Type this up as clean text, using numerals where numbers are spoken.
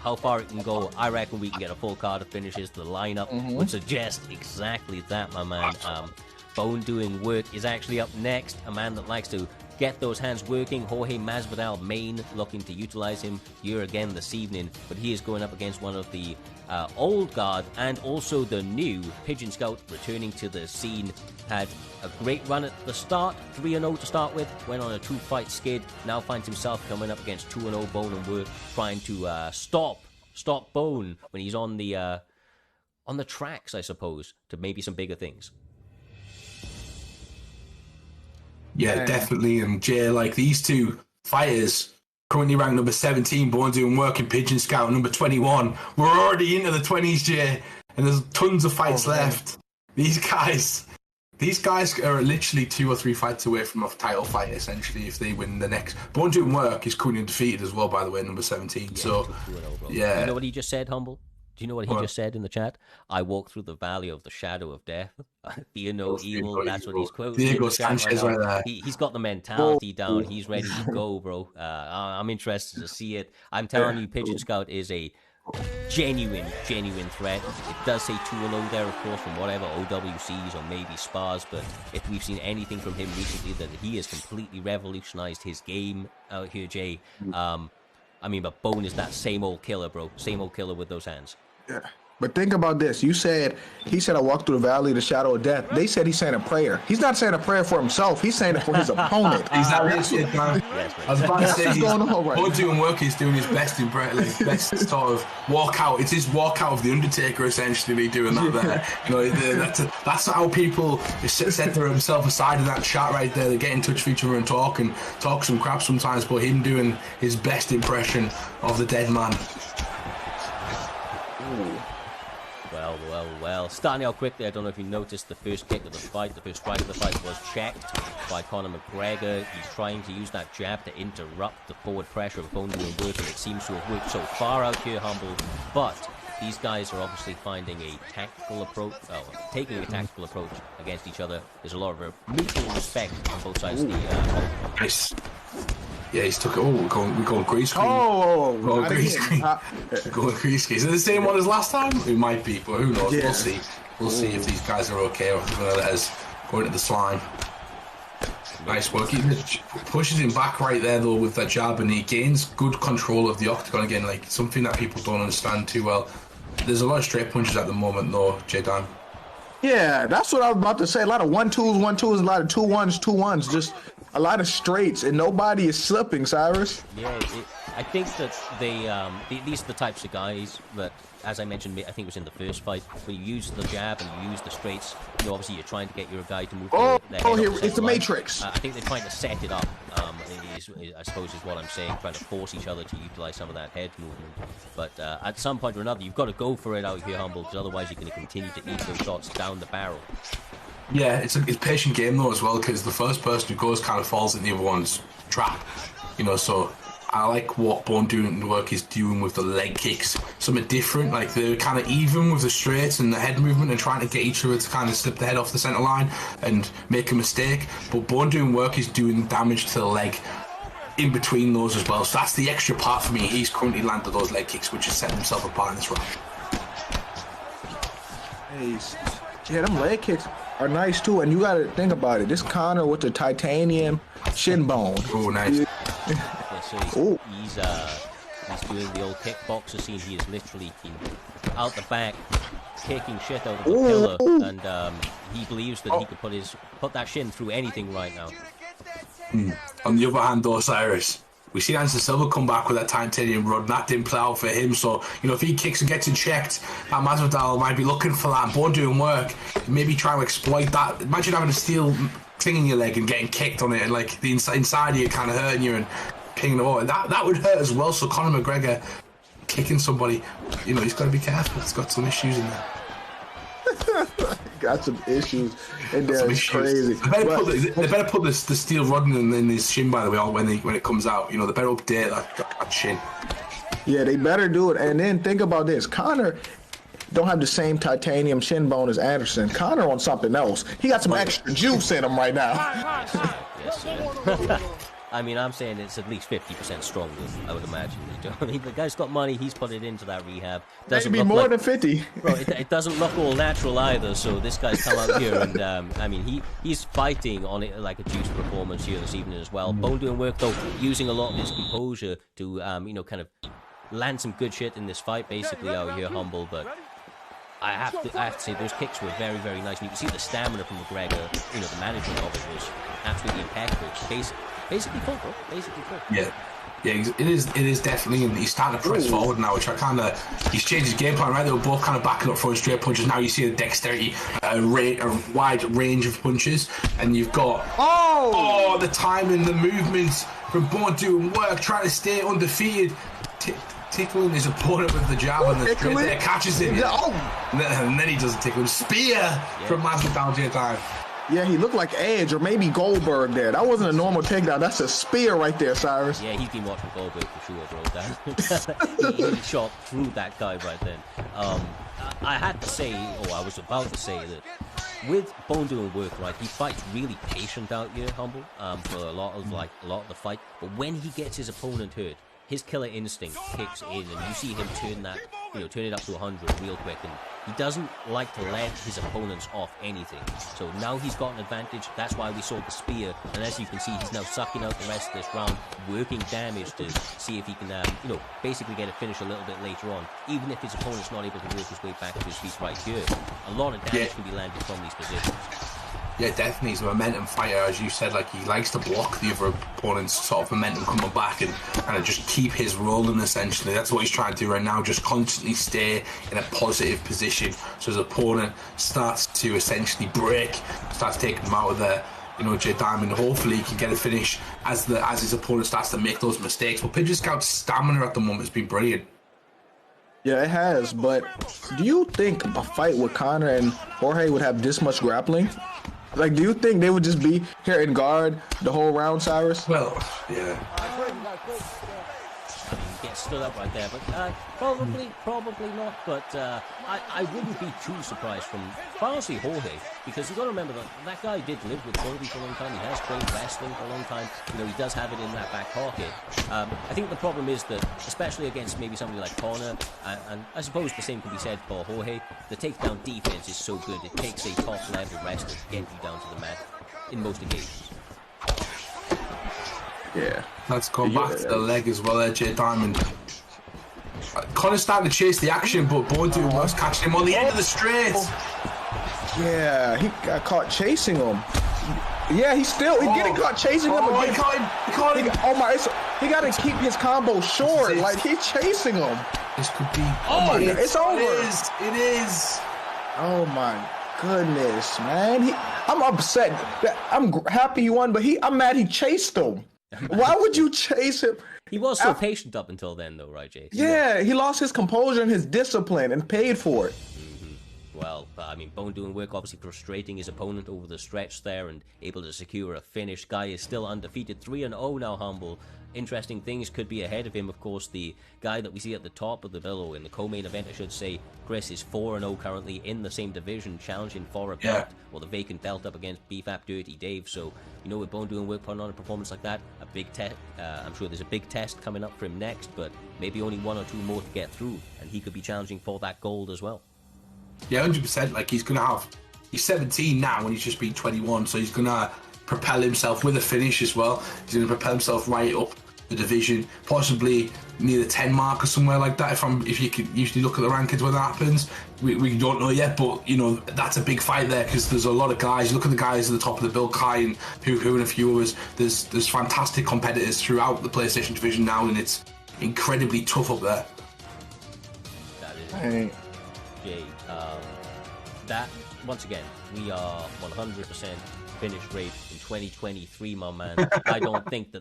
how far it can go, I reckon we can get a full card of finishes. The lineup would suggest exactly that, my man. Bone doing work is actually up next. A man that likes to get those hands working. Jorge Masvidal, Maine, looking to utilize him here again this evening. But he is going up against one of the old guard and also the new Pigeon Scout, returning to the scene. Had a great run at the start, 3-0 to start with. Went on a 2-fight skid. Now finds himself coming up against 2-0 Bone and work, trying to stop Bone when he's on the tracks, I suppose, to maybe some bigger things. Yeah, definitely. And Jay, like these two fighters, currently ranked number 17, Born doing work in Pigeon Scout, number 21. We're already into the 20s, Jay, and there's tons of fights left. These guys are literally 2 or 3 fights away from a title fight, essentially, if they win the next. Born doing work is currently undefeated as well, by the way, number 17. Yeah, so, yeah. You know what he just said, Humble? Do you know what he just said in the chat? I walk through the valley of the shadow of death. Fear no evil. That's what he's quoting. Diego Sanchez right there. He's got the mentality down. He's ready to go, bro. I'm interested to see it. I'm telling you, Pigeon Scout is a genuine threat. It does say 2-0 there, of course, from whatever OWCs or maybe spars. But if we've seen anything from him recently, that he has completely revolutionized his game out here, Jay. But Bone is that same old killer, bro. Same old killer with those hands. Yeah. But think about this. He said, I walked through the valley of the shadow of death. They said he's saying a prayer. He's not saying a prayer for himself. He's saying it for his opponent. He's not it, man. I was about to say, he's doing work. He's doing his best best sort of walkout. It's his walkout of the Undertaker, essentially, doing that there. That's how people set themselves aside in that chat right there. They get in touch with each other and talk some crap sometimes, but him doing his best impression of the dead man. Well. Starting out quickly, I don't know if you noticed the first kick of the fight, the first strike of the fight was checked by Conor McGregor. He's trying to use that jab to interrupt the forward pressure of Bone doing work, and it seems to have worked so far out here, Humble. But these guys are obviously finding a tactical approach, taking a tactical approach against each other. There's a lot of mutual respect on both sides of the nice. Yeah, he's took it. We're going green screen. Going green screen. Going green screen. Is it the same one as last time? It might be, but who knows? Yeah. We'll see. We'll see if these guys are okay or if they're going to let us go into the slime. Nice work. He pushes him back right there, though, with that jab, and he gains good control of the octagon again, like something that people don't understand too well. There's a lot of straight punches at the moment, though, J-Dan. Yeah, that's what I was about to say. A lot of 1-2s, a lot of 2-1s, 2-1s, just a lot of straights, and nobody is slipping, Cyrus. Yeah, I think that these are the types of guys that, as I mentioned, I think it was in the first fight, when you use the jab and you use the straights, obviously you're trying to get your guy to move. Here, it's the Matrix. I think they're trying to set it up, I suppose is what I'm saying, trying to force each other to utilize some of that head movement. But at some point or another, you've got to go for it out here, Humble, because otherwise you're going to continue to eat those shots down the barrel. Yeah, it's a patient game, though, as well, because the first person who goes kind of falls in the other one's trap, so I like what Bone doing the work is doing with the leg kicks. Something different, like they're kind of even with the straights and the head movement and trying to get each other to kind of slip the head off the center line and make a mistake. But Bone doing work is doing damage to the leg in between those as well. So that's the extra part for me. He's currently landed those leg kicks, which is setting himself apart in this round. Yeah, them leg kicks are nice too, and you got to think about it. This Conor with the titanium shin bone. Oh, nice. So he's doing the old kickboxer scene. He is literally out the back, kicking shit out of the pillar, and he believes that he could put that shin through anything right now. On the other hand, though, Cyrus, we seen Anderson Silva come back with that titanium rod, and that didn't play out for him. So, if he kicks and gets it checked, that Masvidal might be looking for that. And Bone doing work, maybe trying to exploit that. Imagine having a steel thing in your leg and getting kicked on it, and like the inside of you kind of hurting you and pinging the ball. That would hurt as well. So Conor McGregor kicking somebody, he's got to be careful. He's got some issues in there. Got some issues, and that's crazy. They better put the steel rod in his shin, by the way, when it comes out. They better update that shin. Yeah, they better do it. And then think about this: Conor don't have the same titanium shin bone as Anderson. Conor on something else. He got some extra juice in him right now. Yes, I mean, I'm saying it's at least 50% stronger, I would imagine. You know what I mean? The guy's got money, he's put it into that rehab. Maybe more than 50. Bro, it doesn't look all natural either, so this guy's come out here and, I mean, he's fighting on it like a juice performance here this evening as well. Bone doing work, though, using a lot of his composure to, you know, kind of land some good shit in this fight, basically, out here, Humble, but I have to say, those kicks were very, very nice. And you can see the stamina from McGregor, you know, the management of it was absolutely impeccable. Basically full, bro. Basically full. Yeah, it is definitely, and he's starting to press forward now, which I kind of, he's changed his game plan, right? They were both kind of backing up for straight punches. Now you see the dexterity, a wide range of punches, and you've got, the timing, the movements from Bone doing work, trying to stay undefeated, tickling his opponent with the jab and the straight there, catches him, and then he doesn't tickle him. Spear from Masvidal J time. Yeah, he looked like Edge or maybe Goldberg there. That wasn't a normal takedown. That's a spear right there, Cyrus. Yeah, he's been watching Goldberg for sure, bro. He shot through that guy right then. I had to say, or I was about to say that with Bone doing work, right, he fights really patient out here, Humble, for a lot of the fight. But when he gets his opponent hurt, his killer instinct kicks in, and you see him turn it up to 100 real quick, and he doesn't like to let his opponents off anything. So now he's got an advantage. That's why we saw the spear, and as you can see, he's now sucking out the rest of this round, working damage to see if he can, basically get a finish a little bit later on, even if his opponent's not able to work his way back to his feet right here. A lot of damage can be landed from these positions. Yeah, definitely. He's a momentum fighter, as you said. Like, he likes to block the other opponent's sort of momentum coming back and kind of just keep his rolling, essentially. That's what he's trying to do right now, just constantly stay in a positive position. So his opponent starts to essentially break, starts taking him out of there. You know, J Diamond, hopefully he can get a finish as his opponent starts to make those mistakes. But Pigeon Scout's stamina at the moment has been brilliant. Yeah, it has. But do you think a fight with Conor and Jorge would have this much grappling? Like, do you think they would just be here in guard the whole round, Cyrus? Well, yeah. Get stood up right there, but probably not. But I wouldn't be too surprised from honestly Jorge, because you got to remember that guy did live with Cody for a long time. He has trained wrestling for a long time. You know, he does have it in that back pocket. I think the problem is that, especially against maybe somebody like Conor, and I suppose the same can be said for Jorge, the takedown defense is so good. It takes a top level wrestler to get you down to the mat in most occasions. Yeah. Let's go back to the leg as well there, J Diamond. Conor's starting to chase the action, but Bone doing work's catching him on the end of the straight. Yeah, he got caught chasing him. Yeah, he's getting caught chasing him. He caught him. He got to keep his combo short. Like, he's chasing him. This could be. It's over. It is. Oh my goodness, man. I'm upset. I'm happy he won, but I'm mad he chased him. Why would you chase him? He was so patient up until then, though, right, Jay? Yeah, he lost his composure and his discipline and paid for it. Well, I mean, Bone doing work, obviously frustrating his opponent over the stretch there and able to secure a finish. Guy is still undefeated, 3-0 now, Humble. Interesting things could be ahead of him. Of course, the guy that we see at the top of the bill, in the co-main event, I should say, Chris, is 4-0 currently in the same division, challenging for a belt, or the vacant belt up against BFAP Dirty Dave. So, you know, with Bone doing work, putting on a performance like that, a big test. I'm sure there's a big test coming up for him next, but maybe only one or two more to get through, and he could be challenging for that gold as well. Yeah, 100%. Like, he's he's 17 now and he's just been 21, so he's gonna propel himself with a finish as well. He's gonna propel himself right up the division, possibly near the 10 mark or somewhere like that. If you could usually look at the rankings when that happens, we don't know yet, but you know, that's a big fight there because there's a lot of guys. Look at the guys at the top of the bill, Kai and who and a few others. There's fantastic competitors throughout the PlayStation division now, and it's incredibly tough up there. That is. Jay, that once again, we are 100% finish rate in 2023, my man. I don't think that